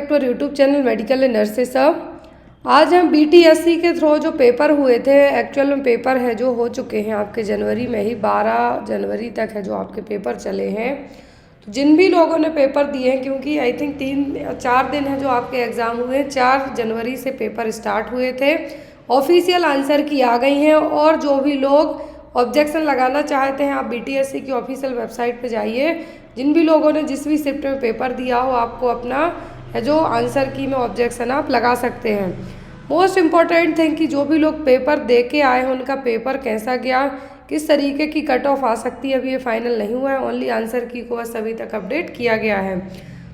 To YouTube channel medical and nurses. आज हम BTSC के थ्रू जो पेपर हुए थे, एक्चुअल में पेपर है जो हो चुके हैं आपके जनवरी में ही, 12 जनवरी तक है जो आपके पेपर चले हैं। तो जिन भी लोगों ने पेपर दिए हैं, क्योंकि आई थिंक 3-4 दिन है जो आपके एग्ज़ाम हुए हैं, 4 जनवरी से पेपर स्टार्ट हुए थे। ऑफिशियल आंसर की आ गई हैं, और जो भी लोग ऑब्जेक्शन लगाना चाहते हैं आप बीटीएससी की ऑफिशियल वेबसाइट पे जाइए। जिन भी लोगों ने जिस भी शिफ्ट में पेपर दिया हो, आपको अपना जो आंसर की में ऑब्जेक्शन आप लगा सकते हैं। मोस्ट इम्पॉर्टेंट थिंग कि जो भी लोग पेपर दे के आए हैं उनका पेपर कैसा गया, किस तरीके की कट ऑफ आ सकती है, अभी ये फाइनल नहीं हुआ है। ओनली आंसर की को बस अभी तक अपडेट किया गया है।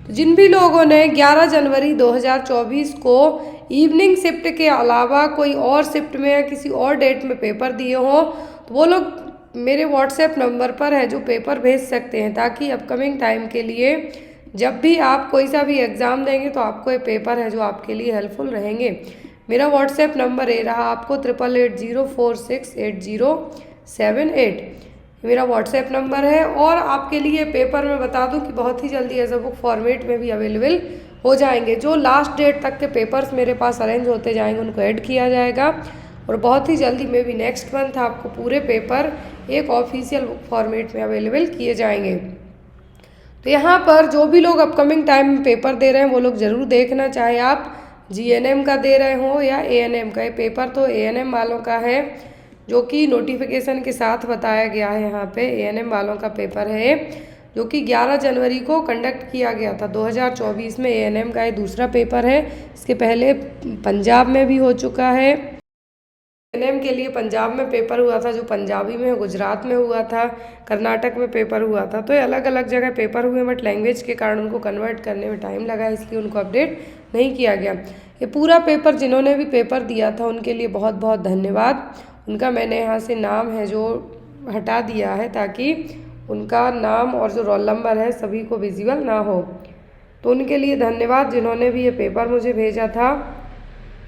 तो जिन भी लोगों ने 11 जनवरी 2024 को इवनिंग शिफ्ट के अलावा कोई और शिफ्ट में या किसी और डेट में पेपर दिए हों, तो वो लोग मेरे व्हाट्सएप नंबर पर है जो पेपर भेज सकते हैं, ताकि अपकमिंग टाइम के लिए जब भी आप कोई सा भी एग्ज़ाम देंगे तो आपको ये पेपर है जो आपके लिए हेल्पफुल रहेंगे। मेरा व्हाट्सएप नंबर ये रहा आपको 8880468078, मेरा व्हाट्सएप नंबर है। और आपके लिए पेपर मैं बता दूं कि बहुत ही जल्दी एज अ बुक फॉर्मेट में भी अवेलेबल हो जाएंगे। जो लास्ट डेट तक के पेपर्स मेरे पास अरेंज होते जाएंगे उनको ऐड किया जाएगा, और बहुत ही जल्दी मे बी नेक्स्ट मंथ आपको पूरे पेपर एक ऑफिशियल बुक फॉर्मेट में अवेलेबल किए जाएंगे। तो यहाँ पर जो भी लोग अपकमिंग टाइम में पेपर दे रहे हैं वो लोग ज़रूर देखना, चाहे आप जीएनएम का दे रहे हो या एएनएम का। ये पेपर तो एएनएम वालों का है, जो कि नोटिफिकेशन के साथ बताया गया है। यहाँ पे एएनएम वालों का पेपर है जो कि 11 जनवरी को कंडक्ट किया गया था 2024 में। एएनएम का ये दूसरा पेपर है। इसके पहले पंजाब में भी हो चुका है। एएनएम के लिए पंजाब में पेपर हुआ था जो पंजाबी में, गुजरात में हुआ था, कर्नाटक में पेपर हुआ था। तो ये अलग अलग जगह पेपर हुए, बट लैंग्वेज के कारण उनको कन्वर्ट करने में टाइम लगा, इसलिए उनको अपडेट नहीं किया गया। ये पूरा पेपर जिन्होंने भी पेपर दिया था उनके लिए बहुत बहुत धन्यवाद। उनका मैंने यहाँ से नाम है जो हटा दिया है, ताकि उनका नाम और जो रोल नंबर है सभी को विजिबल ना हो। तो उनके लिए धन्यवाद जिन्होंने भी ये पेपर मुझे भेजा था।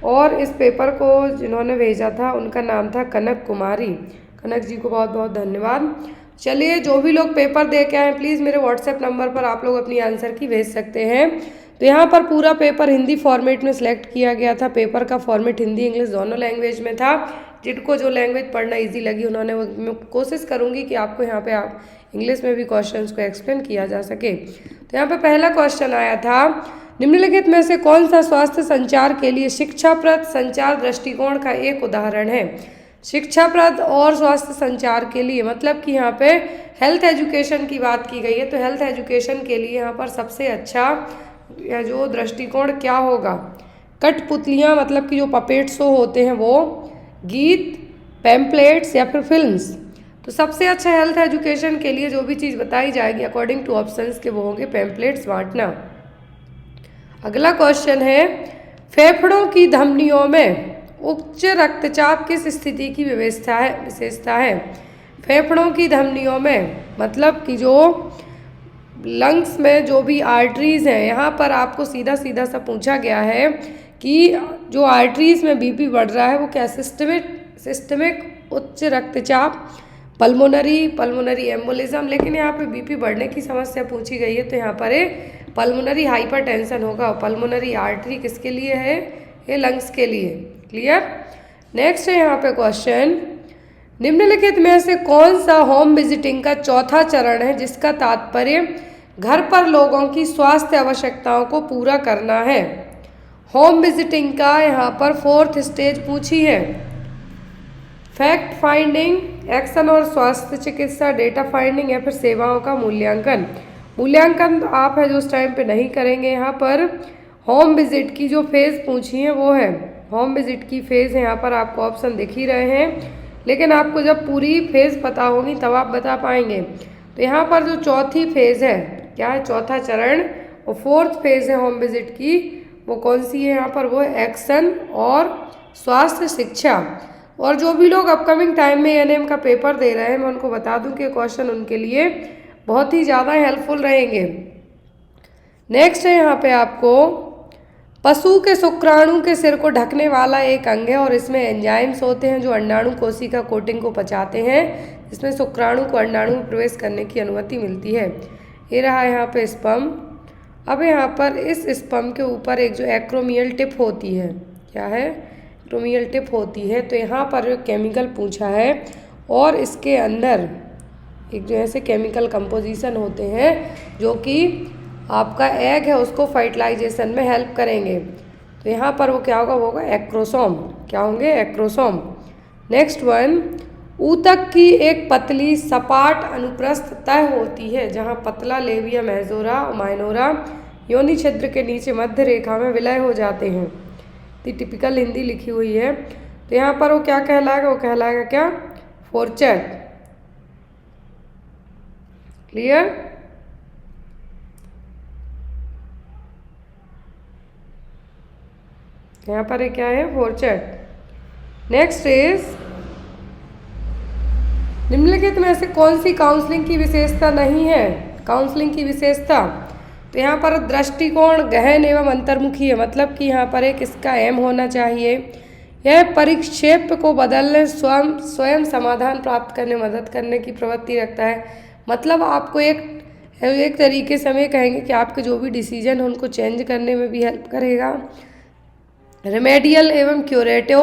और इस पेपर को जिन्होंने भेजा था उनका नाम था कनक कुमारी। कनक जी को बहुत बहुत धन्यवाद। चलिए, जो भी लोग पेपर दे के आए प्लीज़ मेरे व्हाट्सएप नंबर पर आप लोग अपनी आंसर की भेज सकते हैं। तो यहाँ पर पूरा पेपर हिंदी फॉर्मेट में सिलेक्ट किया गया था। पेपर का फॉर्मेट हिंदी इंग्लिश दोनों लैंग्वेज में था। जिनको जो लैंग्वेज पढ़ना ईजी लगी उन्होंने, मैं कोशिश करूँगी कि आपको यहाँ पे आप इंग्लिश में भी क्वेश्चंस को एक्सप्लेन किया जा सके। तो यहाँ पे पहला क्वेश्चन आया था, निम्नलिखित में से कौन सा स्वास्थ्य संचार के लिए शिक्षाप्रद संचार दृष्टिकोण का एक उदाहरण है। शिक्षाप्रद और स्वास्थ्य संचार के लिए मतलब कि यहाँ पे हेल्थ एजुकेशन की बात की गई है। तो हेल्थ एजुकेशन के लिए यहाँ पर सबसे अच्छा जो दृष्टिकोण क्या होगा, कठपुतलियाँ मतलब कि जो पपेट शो होते हैं वो, गीत, पैम्पलेट्स या फिर फिल्म्स। तो सबसे अच्छा हेल्थ एजुकेशन के लिए जो भी चीज़ बताई जाएगी अकॉर्डिंग टू ऑप्शंस के वो होंगे पैम्पलेट्स बांटना। अगला क्वेश्चन है, फेफड़ों की धमनियों में उच्च रक्तचाप किस स्थिति की विशेषता है। फेफड़ों की धमनियों में मतलब कि जो लंग्स में जो भी आर्टरीज हैं, यहाँ पर आपको सीधा सीधा सा पूछा गया है कि जो आर्टरीज में बीपी बढ़ रहा है वो क्या, सिस्टमिक उच्च रक्तचाप, पल्मोनरी एम्बोलिज्म। लेकिन यहाँ पे बीपी बढ़ने की समस्या पूछी गई है, तो यहाँ पर पल्मोनरी हाइपरटेंशन होगा। पल्मोनरी आर्टरी किसके लिए है, ये लंग्स के लिए। क्लियर। नेक्स्ट है यहाँ पे क्वेश्चन, निम्नलिखित में से कौन सा होम विजिटिंग का चौथा चरण है जिसका तात्पर्य घर पर लोगों की स्वास्थ्य आवश्यकताओं को पूरा करना है। होम विजिटिंग का यहाँ पर 4th स्टेज पूछी है। फैक्ट फाइंडिंग, एक्शन और स्वास्थ्य चिकित्सा, डेटा फाइंडिंग या फिर सेवाओं का मूल्यांकन। मूल्यांकन आप है जो उस टाइम पे नहीं करेंगे। यहाँ पर होम विजिट की जो फेज़ पूछी है वो है, होम विजिट की फेज़ है। यहाँ पर आपको ऑप्शन दिख ही रहे हैं, लेकिन आपको जब पूरी फेज़ पता होगी तब आप बता पाएंगे। तो यहाँ पर जो चौथी फेज़ है, क्या है, चौथा चरण, और 4th फेज़ है होम विजिट की, वो कौन सी है यहाँ पर, वो है एक्शन और स्वास्थ्य शिक्षा। और जो भी लोग अपकमिंग टाइम में एएनएम का पेपर दे रहे हैं, मैं उनको बता दूं कि क्वेश्चन उनके लिए बहुत ही ज़्यादा हेल्पफुल रहेंगे। नेक्स्ट है यहाँ पे आपको, पशु के शुक्राणु के सिर को ढकने वाला एक अंग है और इसमें एंजाइम्स होते हैं जो अंडाणु कोशिका कोटिंग को पचाते हैं, इसमें शुक्राणु को अंडाणु में प्रवेश करने की अनुमति मिलती है। ये रहा यहाँ पे स्पर्म। अब यहाँ पर इस स्पर्म के ऊपर एक जो एक्रोमियल टिप होती है, क्या है, एक्रोमियल टिप होती है, तो यहाँ पर जो केमिकल पूछा है और इसके अंदर एक जो ऐसे केमिकल कंपोजिशन होते हैं जो कि आपका एग है उसको फर्टिलाइजेशन में हेल्प करेंगे। तो यहाँ पर वो क्या होगा, वो होगा एक्रोसोम। क्या होंगे, एक्रोसोम। नेक्स्ट वन, ऊतक की एक पतली सपाट अनुप्रस्थ तह होती है जहाँ पतला लेबिया मेजोरा और माइनोरा योनि छिद्र के नीचे मध्य रेखा में विलय हो जाते हैं। तो टिपिकल हिंदी लिखी हुई है। तो यहाँ पर वो क्या कहलाएगा, वो कहलाएगा क्या, फोर्चेट। क्लियर। यहाँ पर ये क्या है, फोर्चेट। नेक्स्ट इज, निम्नलिखित में से कौन सी काउंसलिंग की विशेषता नहीं है। काउंसलिंग की विशेषता, तो यहाँ पर दृष्टिकोण गहन एवं अंतर्मुखी है, मतलब कि यहाँ पर एक इसका एम होना चाहिए। यह परिक्षेप को बदलने स्वयं समाधान प्राप्त करने मदद करने की प्रवृत्ति रखता है। मतलब आपको एक तरीके से हम ये कहेंगे कि आपके जो भी डिसीजन है उनको चेंज करने में भी हेल्प करेगा। रेमेडियल एवं क्यूरेटिव,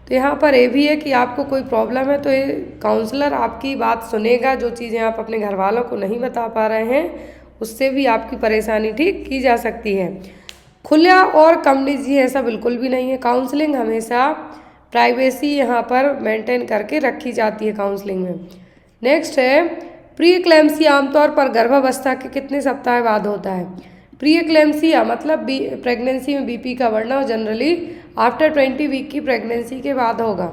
तो यहाँ पर ये भी है कि आपको कोई प्रॉब्लम है तो ये काउंसलर आपकी बात सुनेगा, जो चीज़ें आप अपने घर वालों को नहीं बता पा रहे हैं उससे भी आपकी परेशानी ठीक की जा सकती है। खुला और कम निजी ऐसा बिल्कुल भी नहीं है। काउंसलिंग हमेशा प्राइवेसी यहाँ पर मेंटेन करके रखी जाती है काउंसलिंग में। नेक्स्ट है, प्री एक्लेम्सिया आमतौर पर गर्भावस्था के कितने सप्ताह बाद होता है। प्री एक्लेम्सिया मतलब प्रेगनेंसी में बीपी का बढ़ना जनरली आफ्टर 20 वीक की प्रेगनेंसी के बाद होगा।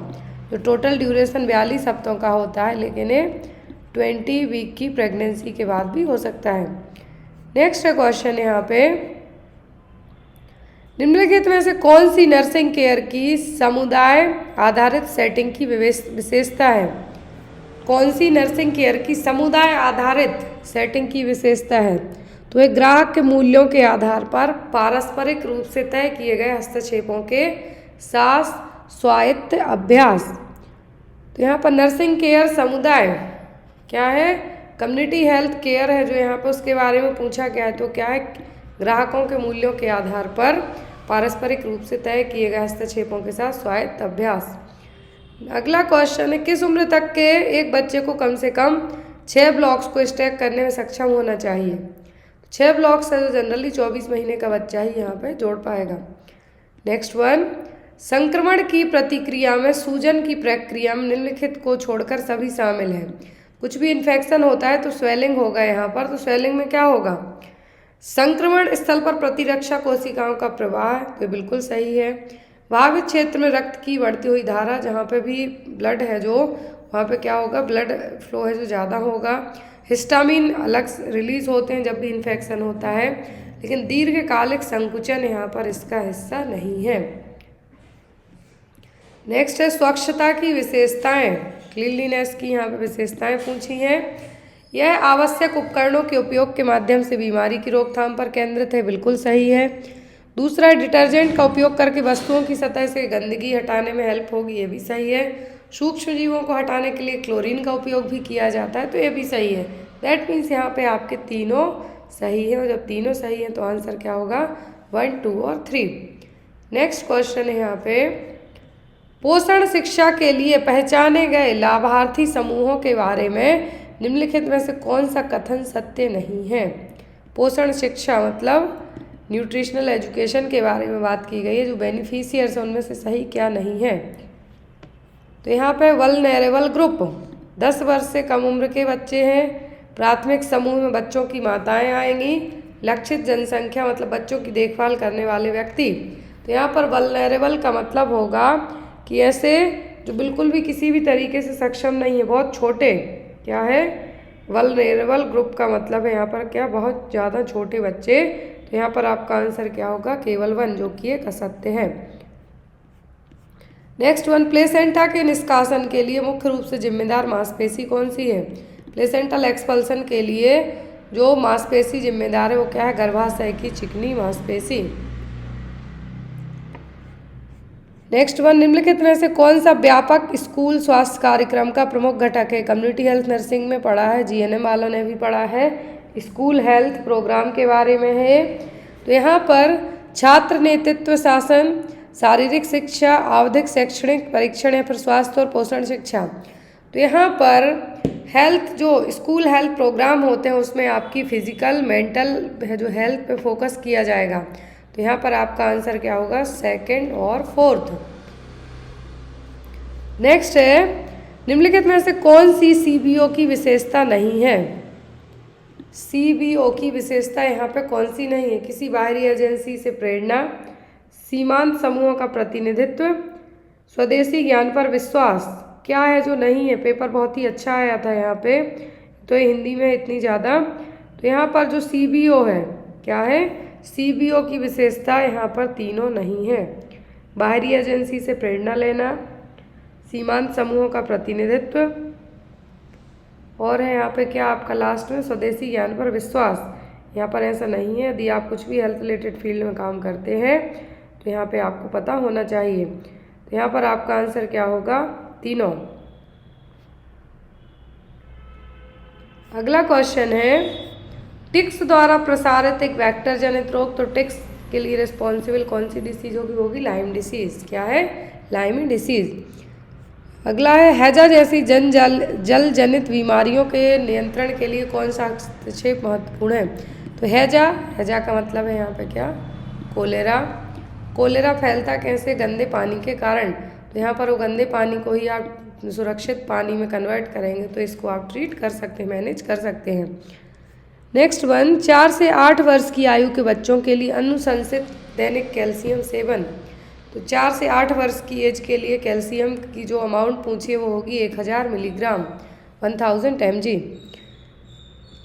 जो टोटल ड्यूरेशन 42 हफ्तों का होता है, लेकिन ये 20 वीक की प्रेगनेंसी के बाद भी हो सकता है। नेक्स्ट है क्वेश्चन यहाँ पे, निम्नलिखित में से कौन सी नर्सिंग केयर की समुदाय आधारित सेटिंग की विशेषता है। कौन सी नर्सिंग केयर की समुदाय आधारित सेटिंग की विशेषता है। तो एक ग्राहक के मूल्यों के आधार पर पारस्परिक रूप से तय किए गए हस्तक्षेपों के साथ स्वायत्त अभ्यास। तो यहाँ पर नर्सिंग केयर समुदाय क्या है, कम्युनिटी हेल्थ केयर है जो यहाँ पर उसके बारे में पूछा गया है। तो क्या है, ग्राहकों के मूल्यों के आधार पर पारस्परिक रूप से तय किए गए हस्तक्षेपों के साथ स्वायत्त अभ्यास। अगला क्वेश्चन है, किस उम्र तक के एक बच्चे को कम से कम 6 ब्लॉक्स को स्टैक करने में सक्षम होना चाहिए। 6 ब्लॉक्स है जो जनरली 24 महीने का बच्चा ही यहाँ पे जोड़ पाएगा। नेक्स्ट वन, संक्रमण की प्रतिक्रिया में सूजन की प्रक्रिया में निम्नलिखित को छोड़कर सभी शामिल हैं। कुछ भी इन्फेक्शन होता है तो स्वेलिंग होगा यहाँ पर। तो स्वेलिंग में क्या होगा, संक्रमण स्थल पर प्रतिरक्षा कोशिकाओं का प्रवाह, तो बिल्कुल सही है। प्रभावित क्षेत्र में रक्त की बढ़ती हुई धारा, जहाँ पे भी ब्लड है जो वहाँ पे क्या होगा, ब्लड फ्लो है जो ज़्यादा होगा। हिस्टामिन अलग रिलीज होते हैं जब भी इन्फेक्शन होता है, लेकिन दीर्घकालिक संकुचन यहाँ पर इसका हिस्सा नहीं है। नेक्स्ट है स्वच्छता की विशेषताएं, क्लीनलीनेस की यहाँ पे विशेषताएं पूछी हैं। यह आवश्यक उपकरणों के उपयोग के माध्यम से बीमारी की रोकथाम पर केंद्रित है, बिल्कुल सही है। दूसरा, डिटर्जेंट का उपयोग करके वस्तुओं की सतह से गंदगी हटाने में हेल्प होगी, ये भी सही है। सूक्ष्म जीवों को हटाने के लिए क्लोरीन का उपयोग भी किया जाता है, तो ये भी सही है। दैट मीन्स यहाँ पे आपके तीनों सही है, और जब तीनों सही हैं तो आंसर क्या होगा, 1, 2 और 3। नेक्स्ट क्वेश्चन है यहाँ पे, पोषण शिक्षा के लिए पहचाने गए लाभार्थी समूहों के बारे में निम्नलिखित में से कौन सा कथन सत्य नहीं है। पोषण शिक्षा मतलब न्यूट्रिशनल एजुकेशन के बारे में बात की गई है, जो बेनिफिशियर्स हैं उनमें से सही क्या नहीं है। तो यहाँ पे वल्नरेबल ग्रुप 10 वर्ष से कम उम्र के बच्चे हैं। प्राथमिक समूह में बच्चों की माताएं आएंगी। लक्षित जनसंख्या मतलब बच्चों की देखभाल करने वाले व्यक्ति। तो यहाँ पर वल्नरेबल का मतलब होगा कि ऐसे जो बिल्कुल भी किसी भी तरीके से सक्षम नहीं है, बहुत छोटे, क्या है, वल्नरेबल ग्रुप का मतलब है यहाँ पर क्या, बहुत ज़्यादा छोटे बच्चे। तो यहाँ पर आपका आंसर क्या होगा, केवल 1, जो कि एक असत्य है। नेक्स्ट वन, प्लेसेंटा के निष्कासन के लिए मुख्य रूप से जिम्मेदार मांसपेशी कौन सी है। प्लेसेंटल एक्सपल्सन के लिए जो मांसपेशी जिम्मेदार है वो क्या है, गर्भाशय की चिकनी मांसपेशी। नेक्स्ट वन, निम्नलिखित में से कौन सा व्यापक स्कूल स्वास्थ्य कार्यक्रम का प्रमुख घटक है। कम्युनिटी हेल्थ नर्सिंग में पढ़ा है, जीएनएम वालों ने भी पढ़ा है, स्कूल हेल्थ प्रोग्राम के बारे में है। तो यहाँ पर छात्र नेतृत्व शासन, शारीरिक शिक्षा, आवधिक शैक्षणिक परीक्षण या फिर स्वास्थ्य और पोषण शिक्षा। तो यहाँ पर हेल्थ जो स्कूल हेल्थ प्रोग्राम होते हैं उसमें आपकी फिजिकल मेंटल जो हेल्थ पे फोकस किया जाएगा। तो यहाँ पर आपका आंसर क्या होगा, सेकंड और फोर्थ। नेक्स्ट है, निम्नलिखित में से कौन सी सीबीओ की विशेषता नहीं है। सीबीओ की विशेषता यहाँ पे कौन सी नहीं है, किसी बाहरी एजेंसी से प्रेरणा, सीमांत समूहों का प्रतिनिधित्व, स्वदेशी ज्ञान पर विश्वास। क्या है जो नहीं है, पेपर बहुत ही अच्छा आया था यहाँ पे, तो ये हिंदी में इतनी ज़्यादा। तो यहाँ पर जो सीबीओ है, क्या है, सीबीओ की विशेषता यहाँ पर तीनों नहीं है। बाहरी एजेंसी से प्रेरणा लेना, सीमांत समूहों का प्रतिनिधित्व, और है यहाँ पे क्या आपका लास्ट में स्वदेशी ज्ञान पर विश्वास। यहाँ पर ऐसा नहीं है। यदि आप कुछ भी हेल्थ रिलेटेड फील्ड में काम करते हैं तो यहाँ पे आपको पता होना चाहिए। तो यहाँ पर आपका आंसर क्या होगा, तीनों। अगला क्वेश्चन है, टिक्स द्वारा प्रसारित एक वेक्टर जनित रोग। तो टिक्स के लिए रिस्पॉन्सिबल कौन सी डिसीज होगी, होगी लाइम डिसीज। क्या है, लाइमी डिसीज। अगला है, हैजा जैसी जल जनित बीमारियों के नियंत्रण के लिए कौन सा हस्तक्षेप महत्वपूर्ण है। तो हैजा का मतलब है यहाँ पे क्या, कोलेरा। कोलेरा फैलता कैसे, गंदे पानी के कारण। तो यहाँ पर वो गंदे पानी को ही आप सुरक्षित पानी में कन्वर्ट करेंगे तो इसको आप ट्रीट कर सकते हैं, मैनेज कर सकते हैं। नेक्स्ट वन, 4 से 8 वर्ष की आयु के बच्चों के लिए अनुशंसित दैनिक कैल्शियम सेवन। तो 4 से 8 वर्ष की एज के लिए कैल्शियम की जो अमाउंट पूछी है वो होगी 1000 मिलीग्राम, 1000 mg।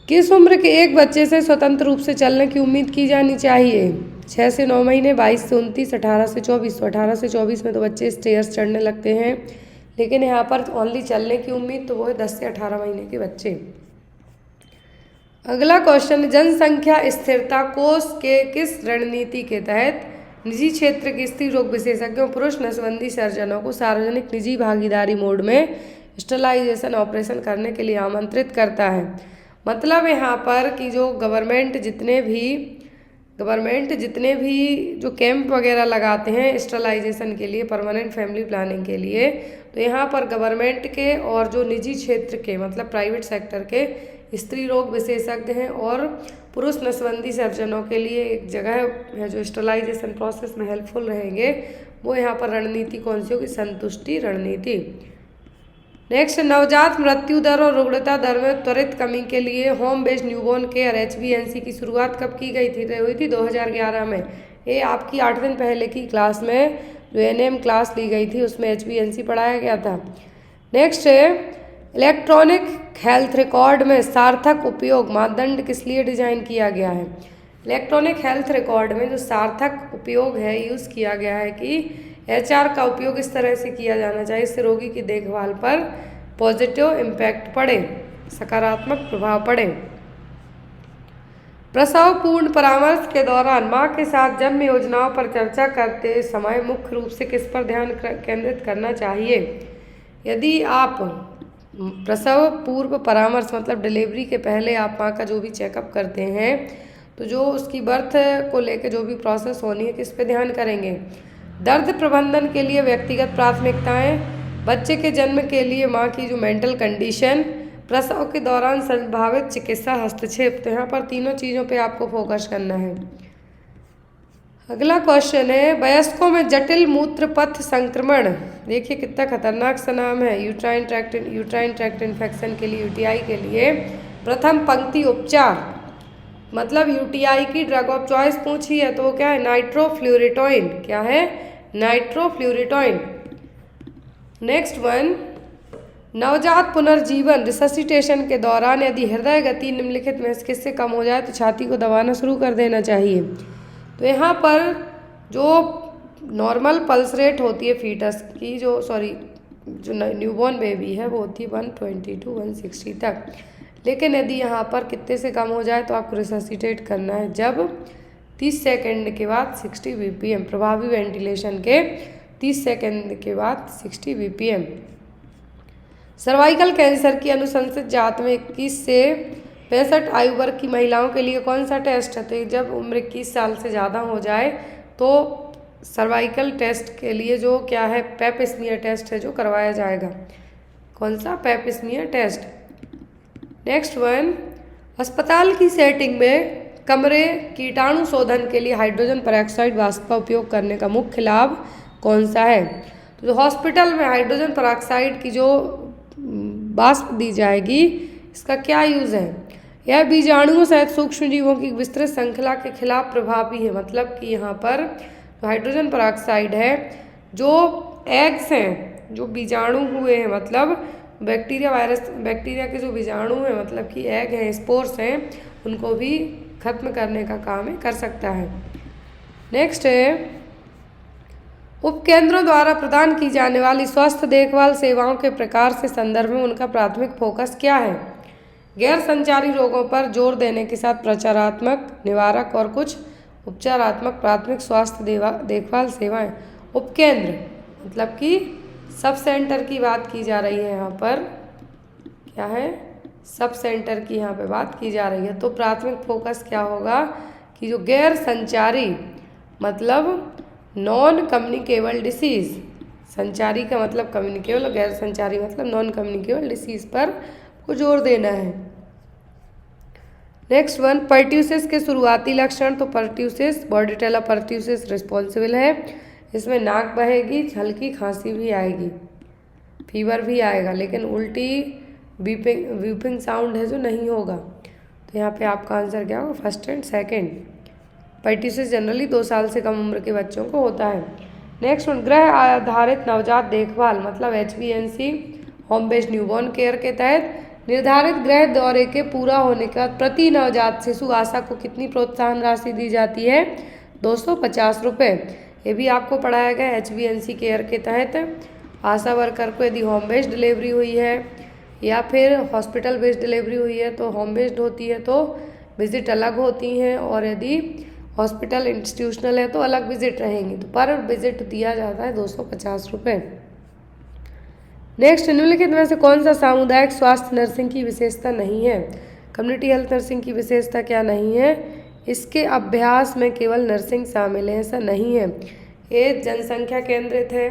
किस उम्र के एक बच्चे से स्वतंत्र रूप से चलने की उम्मीद की जानी चाहिए। 6 से 9 महीने, 22 से 29, 18 से 24। तो 18 से 24 में तो बच्चे स्टेयर्स चढ़ने लगते हैं, लेकिन यहाँ पर ओनली चलने की उम्मीद तो वो है 10 से 18 महीने के बच्चे। अगला क्वेश्चन, जनसंख्या स्थिरता कोष के किस रणनीति के तहत निजी क्षेत्र के स्त्री रोग विशेषज्ञों, पुरुष नसबंदी सर्जनों को सार्वजनिक निजी भागीदारी मोड में स्टरलाइजेशन ऑपरेशन करने के लिए आमंत्रित करता है। मतलब यहाँ पर कि जो गवर्नमेंट जितने भी जो कैंप वगैरह लगाते हैं स्टरलाइजेशन के लिए, परमानेंट फैमिली प्लानिंग के लिए, तो यहाँ पर गवर्नमेंट के और जो निजी क्षेत्र के मतलब प्राइवेट सेक्टर के स्त्री रोग विशेषज्ञ हैं और पुरुष नसबंदी सर्जनों के लिए एक जगह है जो स्टरलाइजेशन प्रोसेस में हेल्पफुल रहेंगे। वो यहाँ पर रणनीति कौन सी होगी, संतुष्टि रणनीति। नेक्स्ट, नवजात मृत्यु दर और रुग्णता दर में त्वरित कमी के लिए home based newborn care HBNC की शुरुआत कब की गई थी। हुई थी 2011 में। ये आपकी 8 दिन पहले की क्लास में जो NM क्लास ली गई थी उसमें HBNC पढ़ाया गया था। नेक्स्ट है, इलेक्ट्रॉनिक हेल्थ रिकॉर्ड में सार्थक उपयोग मापदंड किस लिए डिजाइन किया गया है। इलेक्ट्रॉनिक हेल्थ रिकॉर्ड में जो सार्थक उपयोग है यूज़ किया गया है कि HR का उपयोग इस तरह से किया जाना चाहिए इससे रोगी की देखभाल पर पॉजिटिव इम्पैक्ट पड़े, सकारात्मक प्रभाव पड़े। प्रसव पूर्ण परामर्श के दौरान माँ के साथ जन्म योजनाओं पर चर्चा करते समय मुख्य रूप से किस पर ध्यान केंद्रित करना चाहिए। यदि आप प्रसव पूर्व परामर्श मतलब डिलीवरी के पहले आप माँ का जो भी चेकअप करते हैं तो जो उसकी बर्थ को लेकर जो भी प्रोसेस होनी है किस पे ध्यान करेंगे। दर्द प्रबंधन के लिए व्यक्तिगत प्राथमिकताएं, बच्चे के जन्म के लिए माँ की जो मेंटल कंडीशन, प्रसव के दौरान संभावित चिकित्सा हस्तक्षेप। तो यहाँ पर तीनों चीज़ों पे आपको फोकस करना है। अगला क्वेश्चन है, वयस्कों में जटिल मूत्र पथ संक्रमण, देखिए कितना खतरनाक सा नाम है, यूट्राइन ट्रैक्ट इन्फेक्शन के लिए UTI के लिए प्रथम पंक्ति उपचार मतलब UTI की ड्रग ऑफ चॉइस पूछी है तो क्या है, नाइट्रोफ्लोरेटॉइन। क्या है, नाइट्रोफ्लोरेटॉइन। नेक्स्ट वन, नवजात पुनर्जीवन रिससिटेशन के दौरान यदि हृदय गति निम्नलिखित में किससे कम हो जाए तो छाती को दबाना शुरू कर देना चाहिए। तो यहाँ पर जो नॉर्मल पल्स रेट होती है फीटस की जो न्यूबॉर्न बेबी है वो होती है 120 to 160 तक, लेकिन यदि यहाँ पर कितने से कम हो जाए तो आपको रिससिटेट करना है जब 30 सेकंड के बाद 60 BPM, प्रभावी वेंटिलेशन के 30 सेकंड के बाद 60 BPM। सर्वाइकल कैंसर की अनुशंसित जात में 21 से 65 आयु वर्ग की महिलाओं के लिए कौन सा टेस्ट है? तो जब उम्र 21 साल से ज़्यादा हो जाए तो सर्वाइकल टेस्ट के लिए जो क्या है, पेप स्मीयर टेस्ट है जो करवाया जाएगा। कौन सा? पेप स्मीयर टेस्ट। नेक्स्ट वन, अस्पताल की सेटिंग में कमरे कीटाणु शोधन के लिए हाइड्रोजन पेरोक्साइड वाष्प का उपयोग करने का मुख्य लाभ कौन सा है? तो हॉस्पिटल में हाइड्रोजन पेरोक्साइड की जो वाष्प दी जाएगी, इसका क्या यूज़ है? यह बीजाणुओं सहित सूक्ष्म जीवों की विस्तृत श्रृंखला के खिलाफ प्रभावी है। मतलब कि यहाँ पर जो हाइड्रोजन पेरोक्साइड है, जो एग्स हैं, जो बीजाणु हुए हैं, मतलब बैक्टीरिया वायरस, बैक्टीरिया के जो बीजाणु हैं, मतलब कि एग हैं, स्पोर्स हैं, उनको भी खत्म करने का काम कर सकता है। नेक्स्ट है, उपकेंद्रों द्वारा प्रदान की जाने वाली स्वास्थ्य देखभाल सेवाओं के प्रकार से संदर्भ में उनका प्राथमिक फोकस क्या है? गैर संचारी रोगों पर जोर देने के साथ प्रचारात्मक, निवारक और कुछ उपचारात्मक प्राथमिक स्वास्थ्य देखभाल सेवाएं। उपकेंद्र मतलब कि सब सेंटर की बात की जा रही है यहाँ पर, क्या है? सब सेंटर की यहाँ पे बात की जा रही है। तो प्राथमिक फोकस क्या होगा कि जो गैर संचारी मतलब नॉन कम्युनिकेबल डिसीज़, संचारी का मतलब कम्युनिकेबल, गैर संचारी मतलब नॉन कम्युनिकेबल डिसीज़ पर को जोर देना है। नेक्स्ट वन, पर्ट्यूसिस के शुरुआती लक्षण। तो पर्ट्यूसिस, बॉर्डिटेला पर्ट्यूसिस रिस्पॉन्सिबल है। इसमें नाक बहेगी, हल्की खांसी भी आएगी, फीवर भी आएगा, लेकिन उल्टी वीपिंग साउंड है जो नहीं होगा। तो यहाँ पे आपका आंसर क्या होगा? First and second. Pertussis generally 2 साल से कम उम्र के बच्चों को होता है। नेक्स्ट वन, गृह आधारित नवजात देखभाल मतलब HBNC, home based newborn care के तहत निर्धारित गृह दौरे के पूरा होने के बाद प्रति नवजात शिशु आशा को कितनी प्रोत्साहन राशि दी जाती है? 250 रुपये। ये भी आपको पढ़ाया गया HBNC केयर के तहत। आशा वर्कर को यदि होम बेस्ड डिलीवरी हुई है या फिर हॉस्पिटल बेस्ड डिलीवरी हुई है तो होम बेस्ड होती है तो विजिट अलग होती हैं, और यदि हॉस्पिटल इंस्टीट्यूशनल है तो अलग विजिट रहेंगी। तो पर विजिट दिया जाता है 250 रुपये। नेक्स्ट, निम्नलिखित में से कौन सा सामुदायिक स्वास्थ्य नर्सिंग की विशेषता नहीं है? कम्युनिटी हेल्थ नर्सिंग की विशेषता क्या नहीं है? इसके अभ्यास में केवल नर्सिंग शामिल है, ऐसा नहीं है। ये जनसंख्या केंद्रित है,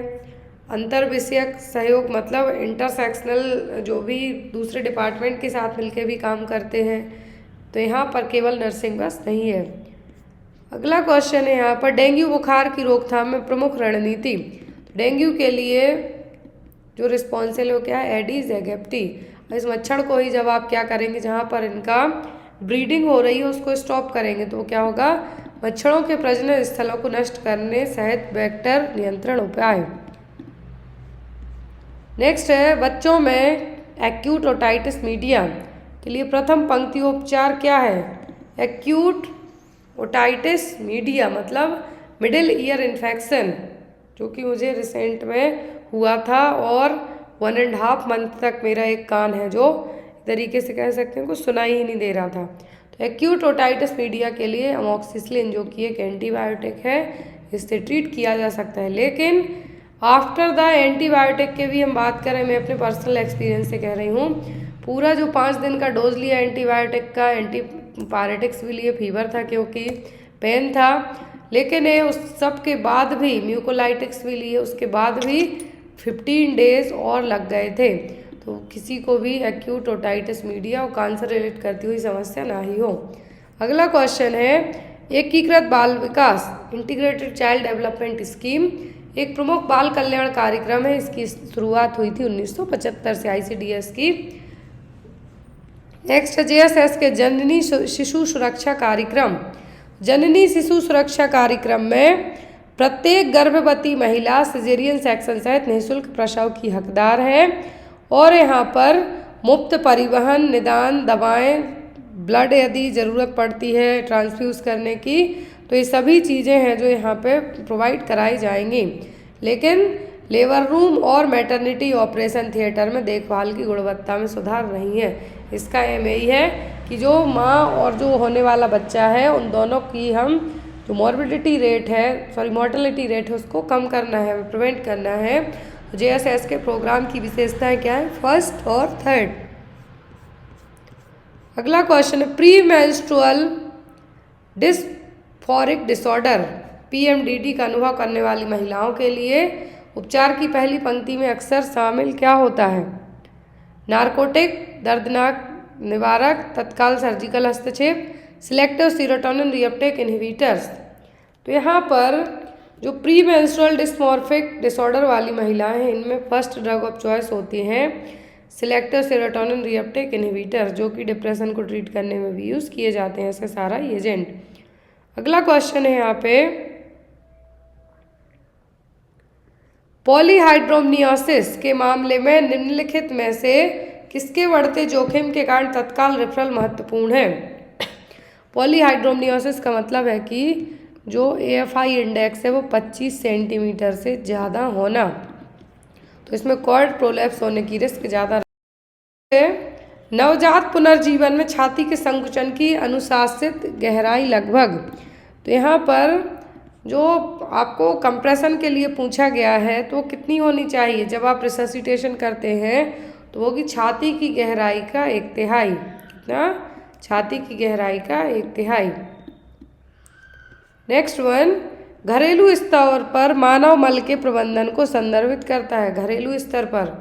अंतर विषयक सहयोग मतलब इंटरसेक्शनल, जो भी दूसरे डिपार्टमेंट के साथ मिलकर भी काम करते हैं। तो यहाँ पर केवल नर्सिंग बस नहीं है। अगला क्वेश्चन है यहाँ पर, डेंगू बुखार की रोकथाम में प्रमुख रणनीति। डेंगू के लिए जो रिस्पॉन्सिबल है वो क्या है? एडीज एगिप्टी। इस मच्छर को ही जब आप क्या करेंगे, जहाँ पर इनका ब्रीडिंग हो रही है उसको स्टॉप करेंगे तो क्या होगा? मच्छरों के प्रजनन स्थलों को नष्ट करने सहित वेक्टर नियंत्रण उपाय। नेक्स्ट है, बच्चों में एक्यूट ओटाइटिस मीडिया के लिए प्रथम पंक्ति उपचार क्या है? एक्यूट ओटाइटिस मीडिया मतलब मिडिल ईयर इन्फेक्शन, जो कि मुझे रिसेंट में हुआ था और 1.5 मंथ तक मेरा एक कान है जो तरीके से कह सकते हैं कुछ सुनाई ही नहीं दे रहा था। तो एक्यूट ओटाइटिस मीडिया के लिए अमोक्सिसिलिन जो कि एक एंटीबायोटिक है, इससे ट्रीट किया जा सकता है। लेकिन आफ्टर द एंटीबायोटिक के भी हम बात करें, मैं अपने पर्सनल एक्सपीरियंस से कह रही हूँ, पूरा जो 5 दिन का डोज लिया एंटीबायोटिक का, एंटीपायरेटिक्स भी लिए, फीवर था क्योंकि पेन था, लेकिन उस सब के बाद भी म्यूकोलाइटिक्स भी लिए, उसके बाद भी 15 डेज और लग गए थे। तो किसी को भी एक्यूट ओटाइटिस मीडिया और कैंसर रिलेट करती हुई समस्या ना ही हो। अगला क्वेश्चन है, एकीकृत बाल विकास इंटीग्रेटेड चाइल्ड डेवलपमेंट स्कीम एक प्रमुख बाल कल्याण कार्यक्रम है। इसकी शुरुआत हुई थी 1975 से ICDS की। नेक्स्ट है, JSS के जननी शिशु सुरक्षा कार्यक्रम। जननी शिशु सुरक्षा कार्यक्रम में प्रत्येक गर्भवती महिला सिजेरियन सेक्शन सहित निःशुल्क प्रसव की हकदार है, और यहाँ पर मुफ्त परिवहन, निदान, दवाएं, ब्लड यदि ज़रूरत पड़ती है ट्रांसफ्यूज़ करने की, तो ये सभी चीज़ें हैं जो यहाँ पे प्रोवाइड कराई जाएंगी। लेकिन लेबर रूम और मैटरनिटी ऑपरेशन थिएटर में देखभाल की गुणवत्ता में सुधार नहीं है। इसका एम यही है कि जो माँ और जो होने वाला बच्चा है उन दोनों की हम जो मॉर्बिडिटी रेट है, मॉर्टेलिटी रेट है, उसको कम करना है, प्रिवेंट करना है। तो JSS के प्रोग्राम की विशेषताएं क्या है? फर्स्ट और थर्ड। अगला क्वेश्चन है pre menstrual dysphoric disorder PMDD का अनुभव करने वाली महिलाओं के लिए उपचार की पहली पंक्ति में अक्सर शामिल क्या होता है? नारकोटिक, दर्दनाक निवारक, तत्काल सर्जिकल हस्तक्षेप, सिलेक्टिव सीरोटोनिन रीअपटेक इनहिबिटर्स। तो यहाँ पर जो प्री मेंस्ट्रुअल डिस्मॉर्फिक डिसऑर्डर वाली महिलाएं हैं इनमें फर्स्ट ड्रग ऑफ चॉइस होती हैं सिलेक्टिव सेरोटोनिन रीअपटेक इनहिबिटर, जो कि डिप्रेशन को ट्रीट करने में भी यूज़ किए जाते हैं इसके सारा एजेंट। अगला क्वेश्चन है यहाँ पे पॉलीहाइड्रोमनियोसिस के मामले में निम्नलिखित में से किसके बढ़ते जोखिम के कारण तत्काल रेफरल महत्वपूर्ण है? पॉलीहाइड्रोमनियोसिस का मतलब है कि जो AFI इंडेक्स है वो 25 सेंटीमीटर से ज़्यादा होना, तो इसमें कॉर्ड प्रोलैप्स होने की रिस्क ज़्यादा है। नवजात पुनर्जीवन में छाती के संकुचन की अनुशासित गहराई लगभग, तो यहाँ पर जो आपको कंप्रेशन के लिए पूछा गया है तो कितनी होनी चाहिए जब आप रिससिटेशन करते हैं, तो वो कि छाती की गहराई का 1/3। कितना? छाती की गहराई का 1/3। नेक्स्ट वन, घरेलू स्तर पर मानव मल के प्रबंधन को संदर्भित करता है। घरेलू स्तर पर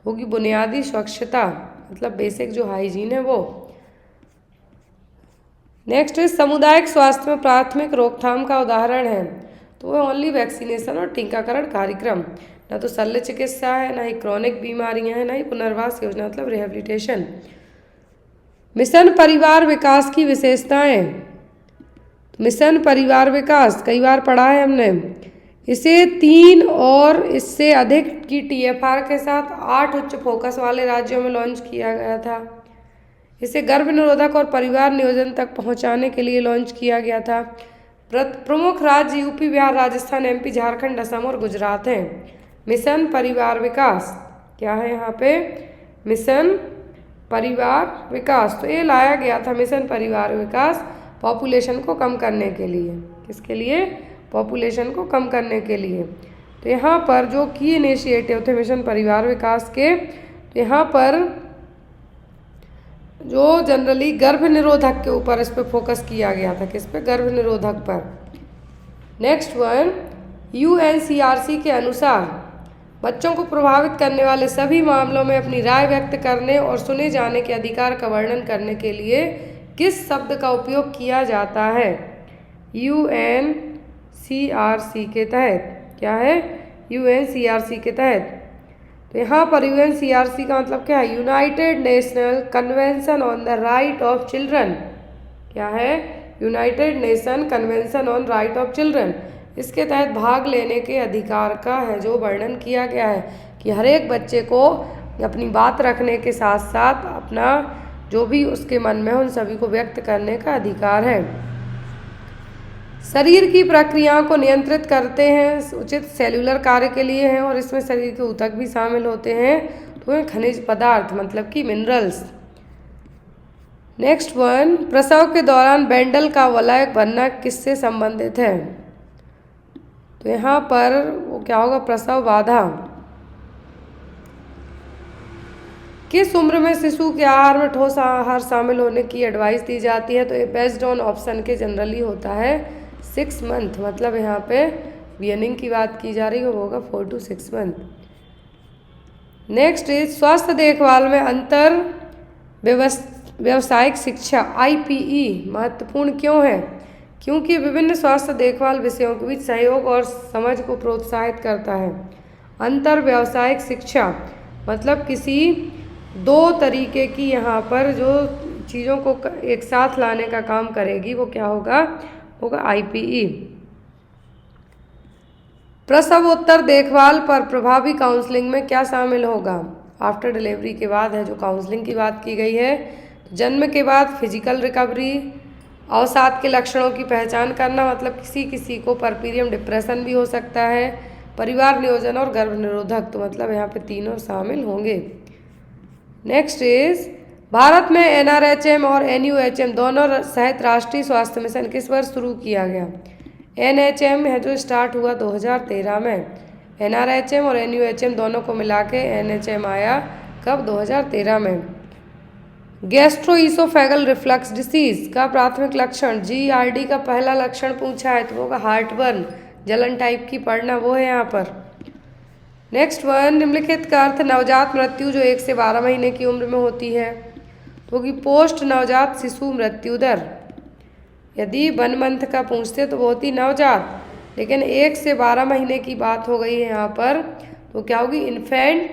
होगी बुनियादी स्वच्छता, मतलब बेसिक जो हाइजीन है वो। नेक्स्ट इस सामुदायिक स्वास्थ्य में प्राथमिक रोकथाम का उदाहरण है, तो वो ओनली वैक्सीनेशन और टीकाकरण कार्यक्रम, ना तो शल्य चिकित्सा है, ना ही क्रॉनिक बीमारियां हैं, ना ही पुनर्वास योजना मतलब रिहेबिलिटेशन। मिशन परिवार विकास की विशेषताएं। मिशन परिवार विकास कई बार पढ़ा है हमने। इसे 3 और इससे अधिक की TFR के साथ 8 उच्च फोकस वाले राज्यों में लॉन्च किया गया था। इसे गर्भ निरोधक और परिवार नियोजन तक पहुंचाने के लिए लॉन्च किया गया था। प्रमुख राज्य यूपी, बिहार, राजस्थान, MP, झारखंड, असम और गुजरात हैं। मिशन परिवार विकास क्या है यहाँ पे? मिशन परिवार विकास। तो ये लाया गया था मिशन परिवार विकास पॉपुलेशन को कम करने के लिए। किसके लिए? पॉपुलेशन को कम करने के लिए। तो यहाँ पर जो की इनिशिएटिव थे मिशन परिवार विकास के, तो यहाँ पर जो जनरली गर्भ निरोधक के ऊपर इस पर फोकस किया गया था। किस पे? गर्भ निरोधक पर। नेक्स्ट वन, UNCRC के अनुसार बच्चों को प्रभावित करने वाले सभी मामलों में अपनी राय व्यक्त करने और सुने जाने के अधिकार का वर्णन करने के लिए किस शब्द का उपयोग किया जाता है? UNCRC के तहत। क्या है? UNCRC के तहत। तो यहाँ पर UNCRC का मतलब क्या है? United national convention on the right of children. क्या है? United nation convention on right of children. इसके तहत भाग लेने के अधिकार का है जो वर्णन किया गया है कि हर एक बच्चे को अपनी बात रखने के साथ साथ अपना जो भी उसके मन में हो उन सभी को व्यक्त करने का अधिकार है। शरीर की प्रक्रियाओं को नियंत्रित करते हैं, उचित सेल्यूलर कार्य के लिए हैं और इसमें शरीर के ऊतक भी शामिल होते हैं। तो खनिज पदार्थ मतलब कि मिनरल्स। नेक्स्ट वन, प्रसव के दौरान बैंडल का वलय बनना किससे संबंधित है? तो यहाँ पर वो क्या होगा? प्रसव बाधा। किस उम्र में शिशु के आहार में ठोस आहार शामिल होने की एडवाइस दी जाती है? तो ये बेस्ड ऑन ऑप्शन के जनरली होता है 6 मंथ, मतलब यहाँ पे बियनिंग की बात की जा रही है, वो होगा 4 to 6 मंथ। नेक्स्ट इज स्वास्थ्य देखभाल में अंतर व्यावसायिक शिक्षा IPE महत्वपूर्ण क्यों है? क्योंकि विभिन्न स्वास्थ्य देखभाल विषयों के बीच सहयोग और समझ को प्रोत्साहित करता है। अंतर व्यावसायिक शिक्षा मतलब किसी 2 तरीके की यहाँ पर जो चीज़ों को एक साथ लाने का काम करेगी, वो क्या होगा? IPE। प्रसवोत्तर देखभाल पर प्रभावी काउंसलिंग में क्या शामिल होगा? आफ्टर डिलीवरी के बाद है जो काउंसलिंग की बात की गई है। जन्म के बाद फिजिकल रिकवरी, अवसाद के लक्षणों की पहचान करना, मतलब किसी को परपीरियम डिप्रेशन भी हो सकता है, परिवार नियोजन और गर्भ निरोधक, तो मतलब यहाँ पे तीनों शामिल होंगे। नेक्स्ट इज भारत में NRHM और NUHM दोनों सहित राष्ट्रीय स्वास्थ्य मिशन किस वर्ष शुरू किया गया? NHM है जो स्टार्ट हुआ 2013 में। NRHM और NUHM दोनों को मिला के NHM आया कब? 2013 में। गैस्ट्रोइसोफेगल रिफ्लक्स डिसीज का प्राथमिक लक्षण, GERD का पहला लक्षण पूछा है तो वो होगा हार्टबर्न, जलन टाइप की पड़ना, वो है यहाँ पर। नेक्स्ट वन, निम्नलिखित का अर्थ नवजात मृत्यु जो 1 से 12 महीने की उम्र में होती है तो कि पोस्ट नवजात शिशु मृत्यु दर। यदि 1 मंथ का पूछते तो वो होती नवजात, लेकिन 1 से 12 महीने की बात हो गई है यहाँ पर, तो क्या होगी इन्फेंट,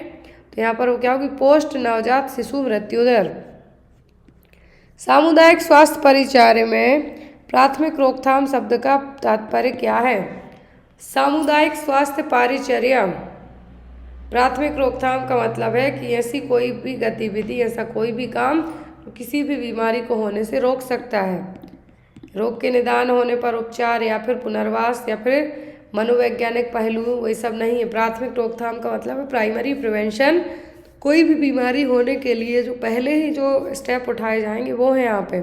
तो यहाँ पर वो क्या होगी पोस्ट नवजात शिशु मृत्यु दर। सामुदायिक स्वास्थ्य परिचर्या में प्राथमिक रोकथाम शब्द का तात्पर्य क्या है? सामुदायिक स्वास्थ्य परिचर्या, प्राथमिक रोकथाम का मतलब है कि ऐसी कोई भी गतिविधि, ऐसा कोई भी काम तो किसी भी बीमारी को होने से रोक सकता है। रोग के निदान होने पर उपचार या फिर पुनर्वास या फिर मनोवैज्ञानिक पहलू, वही सब नहीं है। प्राथमिक रोकथाम का मतलब है प्राइमरी प्रिवेंशन, कोई भी बीमारी होने के लिए जो पहले ही जो स्टेप उठाए जाएंगे वो है यहाँ पे।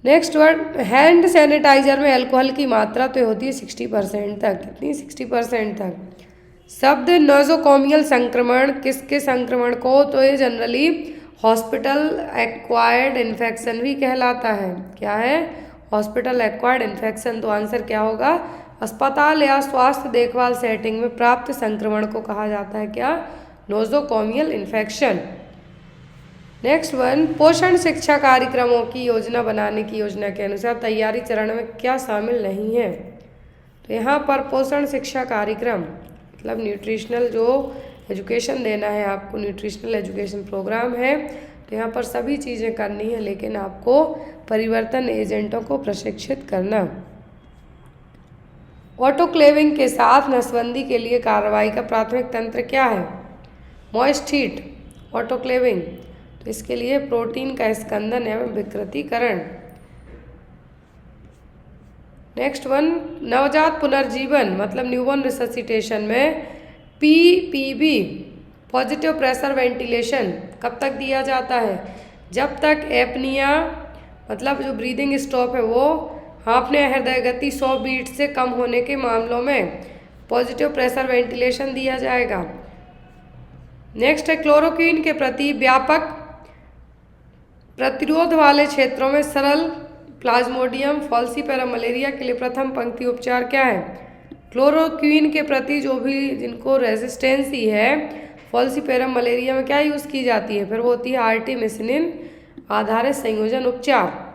नेक्स्ट वर्ड, हैंड सैनिटाइजर में अल्कोहल की मात्रा तो होती है 60% तक, कितनी 60% तक। शब्द नोजोकोमियल संक्रमण किसके संक्रमण को, तो ये जनरली हॉस्पिटल एक्वायर्ड इन्फेक्शन भी कहलाता है। क्या है? Hospital acquired infection. तो आंसर क्या होगा? अस्पताल या स्वास्थ्य देखभाल सेटिंग में प्राप्त संक्रमण को कहा जाता है क्या? Nosocomial infection. नेक्स्ट वन, पोषण शिक्षा कार्यक्रमों की योजना बनाने की योजना के अनुसार तैयारी चरण में क्या शामिल नहीं है? तो यहाँ पर पोषण शिक्षा कार्यक्रम मतलब न्यूट्रिशनल जो एजुकेशन देना है आपको, न्यूट्रिशनल एजुकेशन प्रोग्राम है, तो यहाँ पर सभी चीज़ें करनी है, लेकिन आपको परिवर्तन एजेंटों को प्रशिक्षित करना। ऑटोक्लेविंग के साथ नसबंदी के लिए कार्रवाई का प्राथमिक तंत्र क्या है? मॉइस्ट हीट, ऑटोक्लेविंग, तो इसके लिए प्रोटीन का स्कंदन एवं विकृतीकरण। नेक्स्ट वन, नवजात पुनर्जीवन मतलब न्यूबॉर्न रिससिटेशन में PPV पॉजिटिव प्रेशर वेंटिलेशन कब तक दिया जाता है? जब तक एपनिया मतलब जो ब्रीदिंग स्टॉप है वो हाँफने हृदय गति 100 बीट से कम होने के मामलों में पॉजिटिव प्रेशर वेंटिलेशन दिया जाएगा। नेक्स्ट है, क्लोरोक्वीन के प्रति व्यापक प्रतिरोध वाले क्षेत्रों में सरल प्लाज्मोडियम फॉल्सीपेरम मलेरिया के लिए प्रथम पंक्ति उपचार क्या है? क्लोरोक्वीन के प्रति जो भी जिनको रेजिस्टेंसी है फॉल्सीपेरम मलेरिया में क्या यूज़ की जाती है? फिर वो होती है आर्टिमिसिनिन आधारित संयोजन उपचार।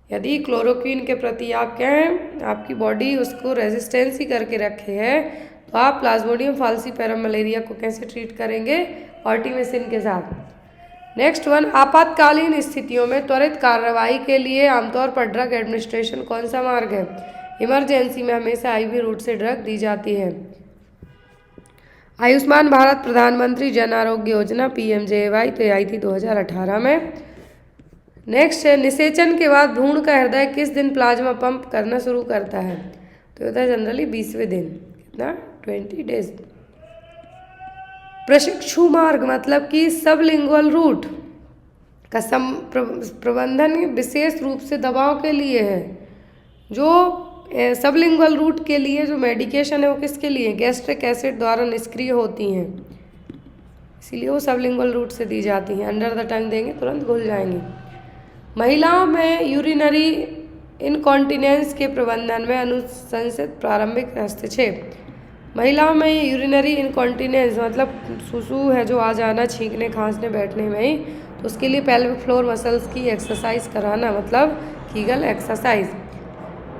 यदि क्लोरोक्वीन के प्रति आप क्या है आपकी बॉडी उसको रेजिस्टेंसी करके रखे है तो आप प्लाज्मोडियम फॉल्सीपेरम मलेरिया को कैसे ट्रीट करेंगे? आर्टिमिसिन के साथ। नेक्स्ट वन, आपातकालीन स्थितियों में त्वरित कार्रवाई के लिए आमतौर पर ड्रग एडमिनिस्ट्रेशन कौन सा मार्ग है? इमरजेंसी में हमेशा IV रूट से ड्रग दी जाती है। आयुष्मान भारत प्रधानमंत्री जन आरोग्य योजना PMJAY तो आई थी 2018 में। नेक्स्ट है, निषेचन के बाद भ्रूण का हृदय किस दिन प्लाज्मा पंप करना शुरू करता है? तो होता है जनरली 20वें दिन, कितना 20 डेज। प्रशिक्षु मार्ग मतलब कि सबलिंगुअल रूट का प्रबंधन विशेष रूप से दवाओं के लिए है। जो सबलिंगुअल रूट के लिए जो मेडिकेशन है वो किसके लिए? गैस्ट्रिक एसिड द्वारा निष्क्रिय होती हैं, इसीलिए वो सबलिंगुअल रूट से दी जाती हैं। अंडर द टंग देंगे तुरंत घुल जाएंगी। महिलाओं में यूरिनरी इनकॉन्टिनेंस के प्रबंधन में अनुशंसित प्रारंभिक हस्तक्षेप। महिलाओं में यूरिनरी इनकॉन्टिनेंस मतलब सुसु है जो आ जाना छींकने खांसने बैठने में ही, तो उसके लिए पेल्विक फ्लोर मसल्स की एक्सरसाइज कराना मतलब कीगल एक्सरसाइज।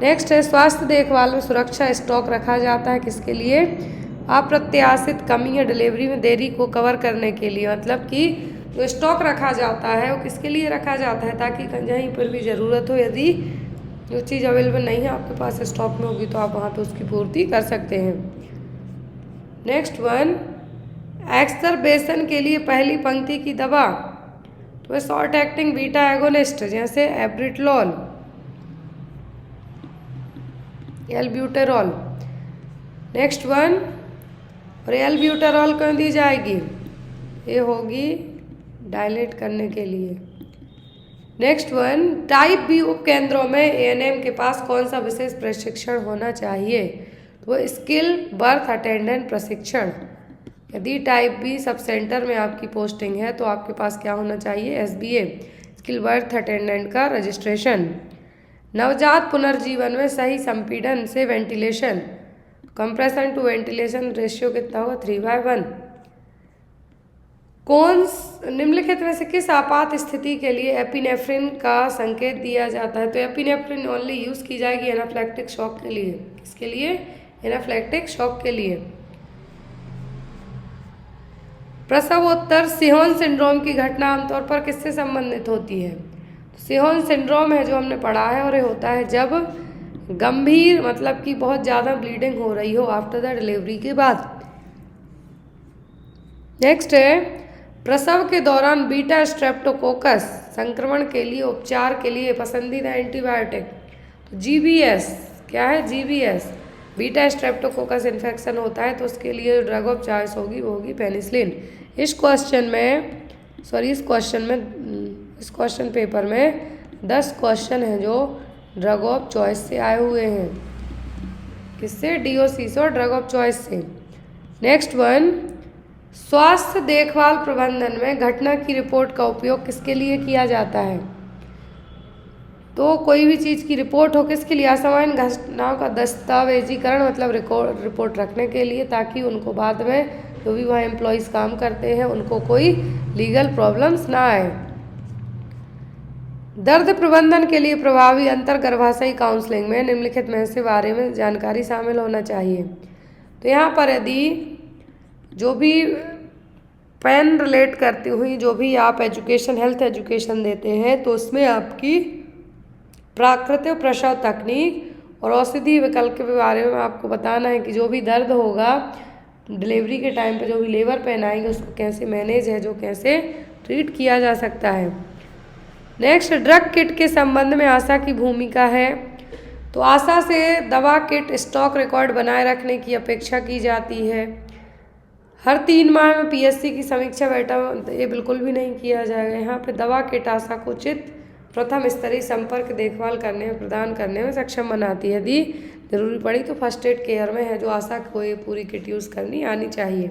नेक्स्ट है, स्वास्थ्य देखभाल में सुरक्षा स्टॉक रखा जाता है किसके लिए? अप्रत्याशित कमी या डिलीवरी में देरी को कवर करने के लिए, मतलब कि जो स्टॉक रखा जाता है वो किसके लिए रखा जाता है? ताकि कहीं पर भी ज़रूरत हो, यदि जो चीज़ अवेलेबल नहीं है आपके पास स्टॉक में होगी तो आप वहाँ पे उसकी पूर्ति कर सकते हैं। नेक्स्ट वन, एक्सरबेशन के लिए पहली पंक्ति की दवा तो शॉर्ट एक्टिंग बीटा एगोनिस्ट जैसे एब्रिटलॉल, एल्ब्यूटेरॉल। नेक्स्ट वन, और एल्ब्यूटेरॉल क्यों दी जाएगी? ये होगी डायलेट करने के लिए। नेक्स्ट वन, टाइप B उपकेंद्रों में ANM के पास कौन सा विशेष प्रशिक्षण होना चाहिए? तो स्किल बर्थ अटेंडेंट प्रशिक्षण। यदि टाइप बी सब सेंटर में आपकी पोस्टिंग है तो आपके पास क्या होना चाहिए, SBA स्किल बर्थ अटेंडेंट का रजिस्ट्रेशन। नवजात पुनर्जीवन में सही संपीड़न से ventilation, compression to ventilation ratio कितना होगा, 3/1। कौन निम्नलिखित में से किस आपात स्थिति के लिए एपिनेफ्रिन का संकेत दिया जाता है, तो एपिनेफ्रिन ओनली यूज़ की जाएगी एनाफ्लेक्टिक शॉक के लिए। किसके लिए, एनाफ्लेक्टिक शॉक के लिए। प्रसवोत्तर सिहोन सिंड्रोम की घटना आमतौर पर किससे संबंधित होती है, सिहोन सिंड्रोम है जो हमने पढ़ा है, और ये होता है जब गंभीर मतलब कि बहुत ज़्यादा ब्लीडिंग हो रही हो आफ्टर द डिलीवरी के बाद। नेक्स्ट है, प्रसव के दौरान बीटा स्ट्रेप्टोकोकस संक्रमण के लिए उपचार के लिए पसंदीदा एंटीबायोटिक, तो GBS क्या है, GBS बीटा स्ट्रेप्टोकोकस इन्फेक्शन होता है तो उसके लिए ड्रग ऑफ चॉइस होगी, वो होगी पेनिसिलिन। इस क्वेश्चन पेपर में 10 क्वेश्चन हैं जो ड्रग ऑफ चॉइस से आए हुए हैं, किससे, DOC से और ड्रग ऑफ चॉइस से। नेक्स्ट वन, स्वास्थ्य देखभाल प्रबंधन में घटना की रिपोर्ट का उपयोग किसके लिए किया जाता है, तो कोई भी चीज़ की रिपोर्ट हो किसके लिए, असामान्य घटनाओं का दस्तावेजीकरण मतलब रिपोर्ट रखने के लिए, ताकि उनको बाद में जो भी वहाँ एम्प्लॉयज़ काम करते हैं उनको कोई लीगल प्रॉब्लम्स ना आए। दर्द प्रबंधन के लिए प्रभावी अंतर्गर्भाशयी काउंसलिंग में निम्नलिखित में से बारे में जानकारी शामिल होना चाहिए, तो यहाँ पर यदि जो भी पेन रिलेट करती हुई जो भी आप एजुकेशन हेल्थ एजुकेशन देते हैं तो उसमें आपकी प्राकृतिक प्रसव तकनीक और औषधि विकल्प के बारे में आपको बताना है कि जो भी दर्द होगा डिलीवरी के टाइम पे, जो भी लेबर पेन आएंगे उसको कैसे मैनेज है, जो कैसे ट्रीट किया जा सकता है। नेक्स्ट, ड्रग किट के संबंध में आशा की भूमिका है, तो आशा से दवा किट स्टॉक रिकॉर्ड बनाए रखने की अपेक्षा की जाती है। हर 3 माह में PSC की समीक्षा बैठक, ये बिल्कुल भी नहीं किया जाएगा। यहाँ पे दवा किट आशा को उचित प्रथम स्तरीय संपर्क देखभाल करने में प्रदान करने में सक्षम बनाती है। यदि जरूरी पड़ी तो फर्स्ट एड केयर में है जो आशा को ये पूरी किट यूज़ करनी आनी चाहिए।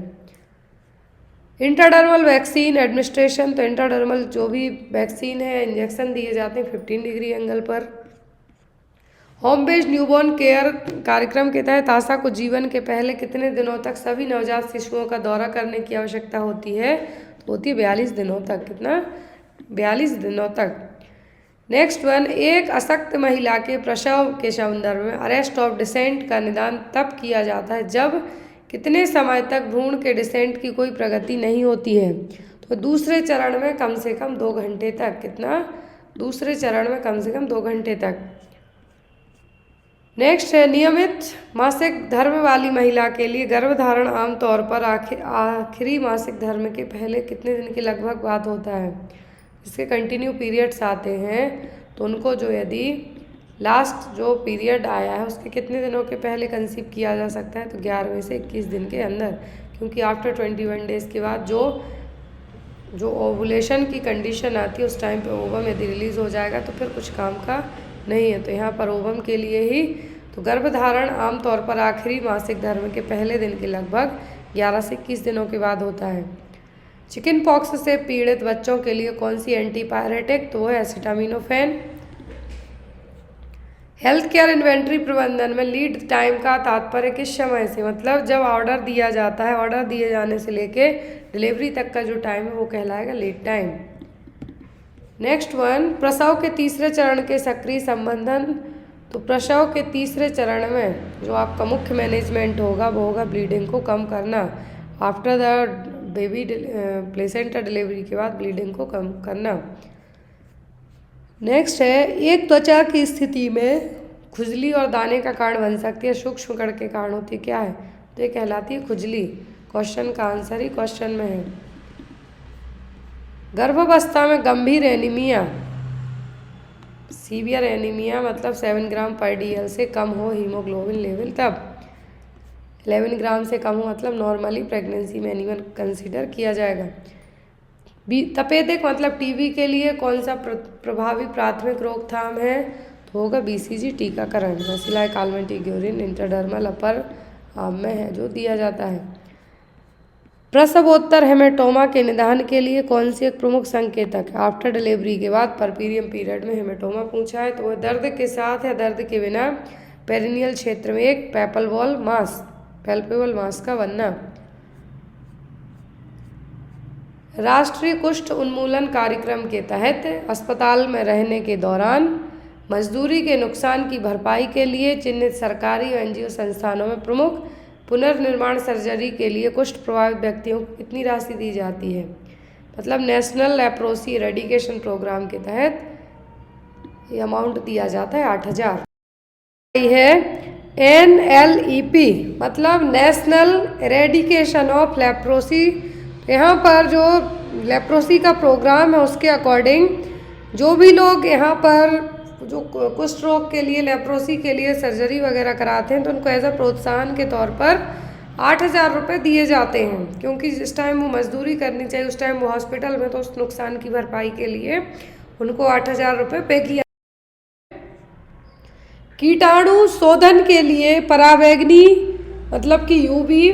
इंट्राडर्मल वैक्सीन एडमिनिस्ट्रेशन, तो इंट्राडर्मल जो भी वैक्सीन है इंजेक्शन दिए जाते हैं 15 डिग्री एंगल पर। होम बेस्ड न्यूबॉर्न केयर कार्यक्रम के तहत आशा को जीवन के पहले कितने दिनों तक सभी नवजात शिशुओं का दौरा करने की आवश्यकता होती है, तो होती है 42 दिनों तक। कितना, 42 दिनों तक। नेक्स्ट वन, एक अशक्त महिला के प्रसव के संदर्भ में अरेस्ट ऑफ डिसेंट का निदान तब किया जाता है जब कितने समय तक भ्रूण के डिसेंट की कोई प्रगति नहीं होती है, तो दूसरे चरण में कम से कम 2 घंटे तक। कितना, दूसरे चरण में कम से कम 2 घंटे तक। नेक्स्ट है, नियमित मासिक धर्म वाली महिला के लिए गर्भधारण आमतौर पर आखिरी मासिक धर्म के पहले कितने दिन के लगभग बाद होता है, इसके कंटिन्यू पीरियड्स आते हैं तो उनको जो यदि लास्ट जो पीरियड आया है उसके कितने दिनों के पहले कंसीव किया जा सकता है, तो 11वें से 21 दिन के अंदर, क्योंकि आफ्टर 21 डेज़ के बाद जो ओवुलेशन की कंडीशन आती है उस टाइम पे ओवम यदि रिलीज़ हो जाएगा तो फिर कुछ काम का नहीं है। तो यहाँ पर ओवम के लिए ही तो गर्भधारण आमतौर पर आखिरी मासिक धर्म के पहले दिन के लगभग 11 से 21 दिनों के बाद होता है। चिकन पॉक्स से पीड़ित बच्चों के लिए कौन सी एंटीपायरेटिक, तो वो है एसिटामिनोफेन। हेल्थ केयर इन्वेंट्री प्रबंधन में लीड टाइम का तात्पर्य किस समय से, मतलब जब ऑर्डर दिया जाता है, ऑर्डर दिए जाने से लेके डिलीवरी तक का जो टाइम है वो कहलाएगा लीड टाइम। नेक्स्ट वन, प्रसव के तीसरे चरण के सक्रिय संबंधन, तो प्रसव के तीसरे चरण में जो आपका मुख्य मैनेजमेंट होगा वो होगा ब्लीडिंग को कम करना। After the baby placenta delivery के बाद ब्लीडिंग को कम करना। नेक्स्ट है, एक त्वचा की स्थिति में खुजली और दाने का कारण बन सकती है, सूक्ष्म कण के कारण होती है, क्या है, तो ये कहलाती है खुजली। क्वेश्चन का आंसर ही क्वेश्चन में है। गर्भावस्था में गंभीर एनीमिया, सीवियर एनीमिया मतलब 7 ग्राम पर DL से कम हो हीमोग्लोबिन लेवल, तब 11 ग्राम से कम हो मतलब नॉर्मली प्रेगनेंसी में एनीमिया कंसीडर किया जाएगा। तपेदिक मतलब TB के लिए कौन सा प्रभावी प्राथमिक रोकथाम है, तो होगा BCG टीकाकरण। बेसिलस कालमेंटिग्यूरिन इंट्राडर्मल अपर आर्म में है जो दिया जाता है। प्रसवोत्तर हेमेटोमा के निदान के लिए कौन सी एक प्रमुख संकेतक है? आफ्टर डिलीवरी के बाद परपीरियम पीरियड में हेमेटोमा पूछा है, तो वह दर्द के साथ या दर्द के बिना पेरिनियल क्षेत्र में एक पैल्पेबल मास का बनना। राष्ट्रीय कुष्ठ उन्मूलन कार्यक्रम के तहत अस्पताल में रहने के दौरान मजदूरी के नुकसान की भरपाई के लिए चिन्हित सरकारी और एनजीओ संस्थानों में प्रमुख पुनर्निर्माण सर्जरी के लिए कुष्ठ प्रभावित व्यक्तियों को कितनी राशि दी जाती है? मतलब नेशनल लेप्रोसी इरेडिकेशन प्रोग्राम के तहत ये अमाउंट दिया जाता है 8,000। है NLEP मतलब नेशनल इरेडिकेशन ऑफ लेप्रोसी। यहाँ पर जो लेप्रोसी का प्रोग्राम है उसके अकॉर्डिंग जो भी लोग यहाँ पर जो कुष्ठ रोग के लिए लेप्रोसी के लिए सर्जरी वगैरह कराते हैं तो उनको एज अ प्रोत्साहन के तौर पर 8,000 रुपये दिए जाते हैं, क्योंकि जिस टाइम वो मजदूरी करनी चाहिए उस टाइम वो हॉस्पिटल में, तो उस नुकसान की भरपाई के लिए उनको 8,000 रुपये पे किया। कीटाणु शोधन के लिए पराबैंगनी मतलब कि यूवी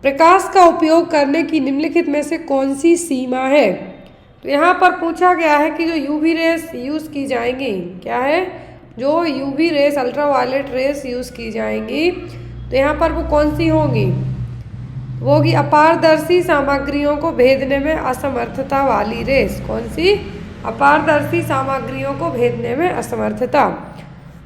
प्रकाश का उपयोग करने की निम्नलिखित में से कौन सी सीमा है? तो यहाँ पर पूछा गया है कि जो यूवी रेस यूज़ की जाएंगी, क्या है, जो UV rays ultraviolet rays use की जाएंगी, तो यहाँ पर वो कौन सी होंगी? वो होगी अपारदर्शी सामग्रियों को भेदने में असमर्थता वाली रेस। कौन सी? अपारदर्शी सामग्रियों को भेदने में असमर्थता।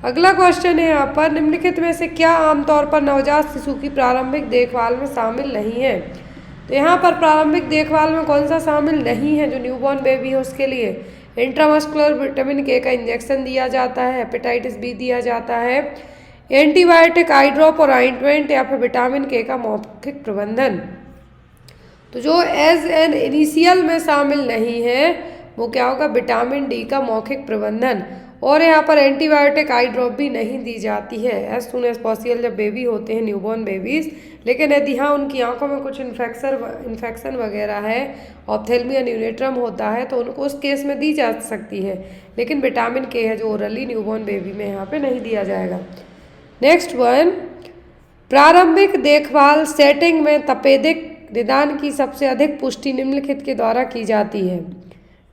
अगला क्वेश्चन है यहाँ पर, निम्नलिखित में से क्या आमतौर पर नवजात शिशु की प्रारंभिक देखभाल में शामिल नहीं है? तो यहाँ पर प्रारंभिक देखभाल में कौन सा शामिल नहीं है? जो न्यूबॉर्न बेबी है उसके लिए इंट्रामस्कुलर विटामिन के का इंजेक्शन दिया जाता है, हेपेटाइटिस बी दिया जाता है, एंटीबायोटिक आई ड्रॉप और ऑइंटमेंट या फिर विटामिन के का मौखिक प्रबंधन। तो जो एज एन इनिशियल में शामिल नहीं है वो क्या होगा? विटामिन डी का मौखिक प्रबंधन। और यहाँ पर एंटीबायोटिक आई ड्रॉप भी नहीं दी जाती है एज सुन एज पॉसिबल जब बेबी होते हैं न्यूबॉर्न बेबीज़। लेकिन यदि हाँ उनकी आंखों में कुछ इन्फेक्शन वगैरह है, ऑप्थेल्मिया न्यूनेट्रम होता है, तो उनको उस केस में दी जा सकती है, लेकिन विटामिन के है जो ओरली न्यूबॉर्न बेबी में यहाँ पे नहीं दिया जाएगा। नेक्स्ट वन, प्रारंभिक देखभाल सेटिंग में तपेदिक निदान की सबसे अधिक पुष्टि निम्नलिखित के द्वारा की जाती है।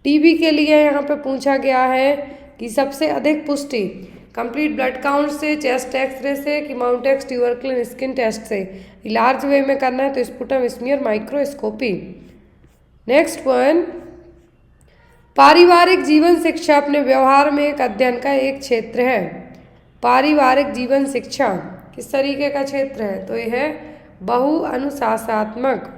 टीबी के लिए यहाँ पे पूछा गया है कि सबसे अधिक पुष्टि कंप्लीट ब्लड काउंट से, चेस्ट एक्सरे से, कि माउंटेक्स ट्यूबरकुलिन स्किन टेस्ट से। लार्ज वे में करना है तो sputum smear microscopy. Next one, पारिवारिक जीवन शिक्षा अपने व्यवहार में एक अध्ययन का एक क्षेत्र है। पारिवारिक जीवन शिक्षा किस तरीके का क्षेत्र है? तो यह है बहु अनुशासनात्मक।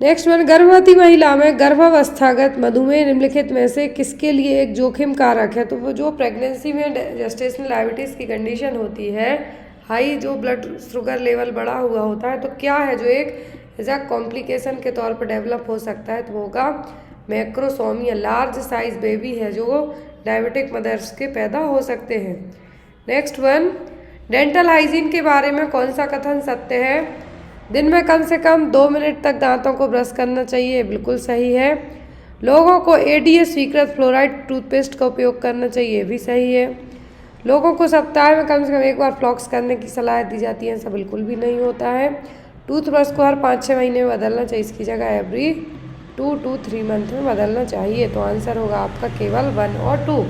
नेक्स्ट वन, गर्भवती महिला में गर्भावस्थागत मधुमेह निम्नलिखित में से किसके लिए एक जोखिम कारक है? तो वो जो प्रेगनेंसी में जेस्टेशनल डायबिटीज़ की कंडीशन होती है, हाई जो ब्लड शुगर लेवल बढ़ा हुआ होता है, तो क्या है जो एक एज अ कॉम्प्लिकेशन के तौर पर डेवलप हो सकता है? तो वो होगा मैक्रोसोमिया। लार्ज साइज बेबी है जो डायबिटिक मदर्स के पैदा हो सकते हैं। नेक्स्ट वन, डेंटल हाइजीन के बारे में कौन सा कथन सत्य है? दिन में कम से कम 2 मिनट तक दांतों को ब्रश करना चाहिए, बिल्कुल सही है। लोगों को एडीएस स्वीकृत फ्लोराइड टूथपेस्ट का उपयोग करना चाहिए, भी सही है। लोगों को सप्ताह में कम से कम एक बार फ्लॉक्स करने की सलाह दी जाती है, ऐसा बिल्कुल भी नहीं होता है। टूथब्रश को हर 5-6 महीने में बदलना चाहिए, इसकी जगह एवरी 2 to 3 मंथ में बदलना चाहिए। तो आंसर होगा आपका केवल 1 और 2।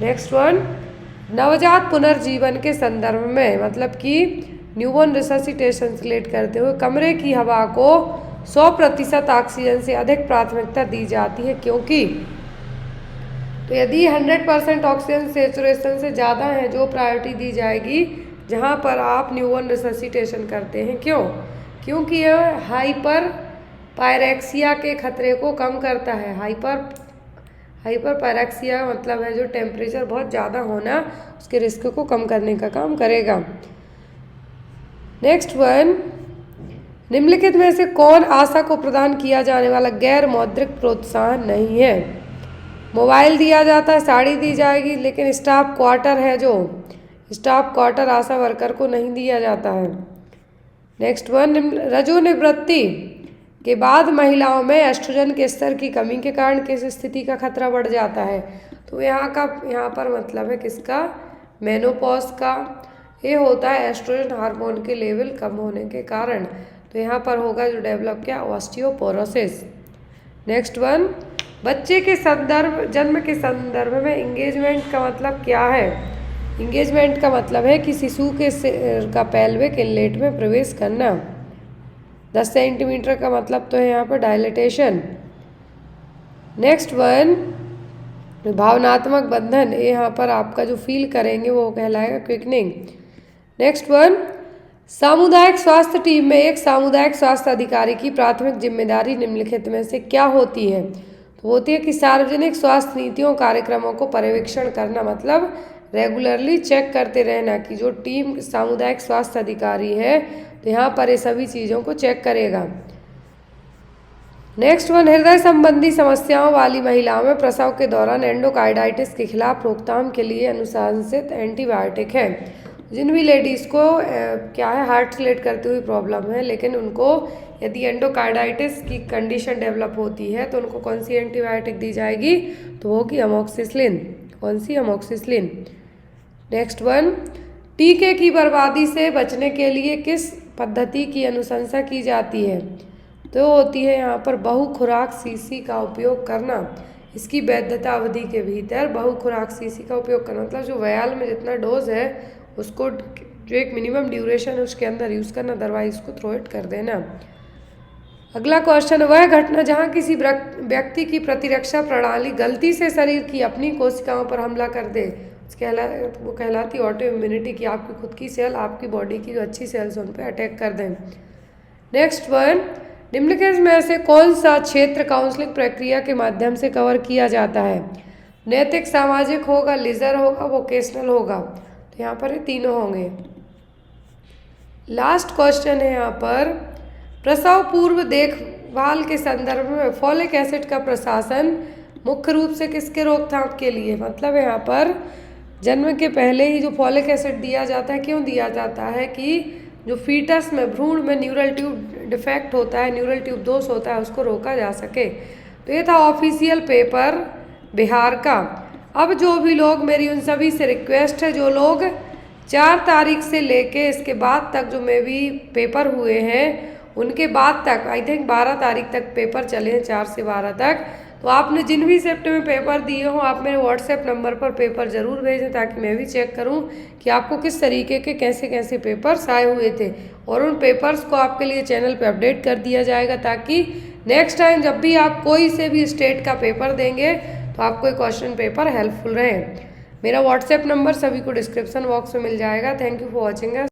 नेक्स्ट वन, नवजात पुनर्जीवन के संदर्भ में मतलब कि न्यूबॉर्न रिससिटेशन से रिलेट करते हुए कमरे की हवा को 100% ऑक्सीजन से अधिक प्राथमिकता दी जाती है, क्योंकि तो यदि 100% ऑक्सीजन सेचुरेशन से ज़्यादा है जो प्रायोरिटी दी जाएगी जहाँ पर आप न्यूबॉर्न रिससिटेशन करते हैं। क्यों? क्योंकि यह हाइपर पायरेक्सिया के खतरे को कम करता है। हाइपर पायरेक्सिया मतलब है जो टेम्परेचर बहुत ज़्यादा होना, उसके रिस्क को कम करने का काम करेगा। नेक्स्ट वन, निम्नलिखित में से कौन आशा को प्रदान किया जाने वाला गैर मौद्रिक प्रोत्साहन नहीं है? मोबाइल दिया जाता है, साड़ी दी जाएगी, लेकिन स्टाफ क्वार्टर है जो स्टाफ क्वार्टर आशा वर्कर को नहीं दिया जाता है। नेक्स्ट वन, रजोनिवृत्ति के बाद महिलाओं में एस्ट्रोजन के स्तर की कमी के कारण किस स्थिति का खतरा बढ़ जाता है? तो यहाँ पर मतलब है किसका? मेनोपॉज का। ये होता है एस्ट्रोजन हार्मोन के लेवल कम होने के कारण। तो यहाँ पर होगा जो डेवलप क्या, ऑस्टियोपोरोसिस। नेक्स्ट वन, बच्चे के जन्म के संदर्भ में इंगेजमेंट का मतलब क्या है? इंगेजमेंट का मतलब है कि शिशु के सिर का पेल्विक इनलेट में प्रवेश करना। 10 सेंटीमीटर का मतलब तो है यहाँ पर डायलेटेशन। नेक्स्ट वन, भावनात्मक बंधन, ये यहाँ पर आपका जो फील करेंगे वो कहलाएगा क्विकनिंग। नेक्स्ट वन, सामुदायिक स्वास्थ्य टीम में एक सामुदायिक स्वास्थ्य अधिकारी की प्राथमिक जिम्मेदारी निम्नलिखित में से क्या होती है? तो होती है कि सार्वजनिक स्वास्थ्य नीतियों कार्यक्रमों को पर्यवेक्षण करना, मतलब रेगुलरली चेक करते रहना कि जो टीम सामुदायिक स्वास्थ्य अधिकारी है तो यहाँ पर ये सभी चीज़ों को चेक करेगा। नेक्स्ट वन, हृदय संबंधी समस्याओं वाली महिलाओं में प्रसव के दौरान एंडोकार्डाइटिस के खिलाफ रोकथाम के लिए अनुशंसित एंटीबायोटिक है। जिन भी लेडीज़ को क्या है, हार्ट से रिलेट करती हुई प्रॉब्लम है, लेकिन उनको यदि एंडोकार्डाइटिस की कंडीशन डेवलप होती है तो उनको कौन सी एंटीबायोटिक दी जाएगी? तो होगी अमोक्सिसिलिन। कौन सी? अमोक्सिसिलिन। नेक्स्ट वन, टीके की बर्बादी से बचने के लिए किस पद्धति की अनुशंसा की जाती है? तो होती है यहाँ पर बहुखुराक शीशी का उपयोग करना। इसकी वैधता अवधि के भीतर बहुखुराक शीशी का उपयोग करना, मतलब जो वयाल में जितना डोज है उसको जो एक मिनिमम ड्यूरेशन है उसके अंदर यूज़ करना, अदरवाइज उसको थ्रो इट कर देना। अगला क्वेश्चन, वह घटना जहाँ किसी व्यक्ति की प्रतिरक्षा प्रणाली गलती से शरीर की अपनी कोशिकाओं पर हमला कर दे, वो कहलाती ऑटो इम्यूनिटी, की आपकी खुद की सेल आपकी बॉडी की जो अच्छी सेल्स उन पर अटैक कर दें। नेक्स्ट वन, निम्नलिखित में से कौन सा क्षेत्र काउंसलिंग प्रक्रिया के माध्यम से कवर किया जाता है? नैतिक, सामाजिक होगा, लीजर होगा, वोकेशनल होगा। तो यहाँ पर ये तीनों होंगे। लास्ट क्वेश्चन है यहाँ पर, प्रसव पूर्व देखभाल के संदर्भ में फॉलिक एसिड का प्रशासन मुख्य रूप से किसके रोकथाम के लिए? मतलब यहाँ पर जन्म के पहले ही जो फॉलिक एसिड दिया जाता है, क्यों दिया जाता है? कि जो फीटस में, भ्रूण में न्यूरल ट्यूब डिफेक्ट होता है, न्यूरल ट्यूब दोष होता है, उसको रोका जा सके। तो ये था ऑफिशियल पेपर बिहार का। अब जो भी लोग, मेरी उन सभी से रिक्वेस्ट है, जो लोग 4 तारीख से लेके इसके बाद तक जो मे भी पेपर हुए हैं उनके बाद तक, आई थिंक 12 तारीख तक पेपर चले हैं, 4 से 12 तक, तो आपने जिन भी शिफ्ट में पेपर दिए हों आप मेरे व्हाट्सएप नंबर पर पेपर ज़रूर भेजें ताकि मैं भी चेक करूं कि आपको किस तरीके के कैसे कैसे पेपर्स आए हुए थे, और उन पेपर्स को आपके लिए चैनल पे अपडेट कर दिया जाएगा ताकि नेक्स्ट टाइम जब भी आप कोई से भी स्टेट का पेपर देंगे तो आपको एक क्वेश्चन पेपर हेल्पफुल रहे। मेरा व्हाट्सएप नंबर सभी को डिस्क्रिप्शन बॉक्स में मिल जाएगा। Thank you for watching.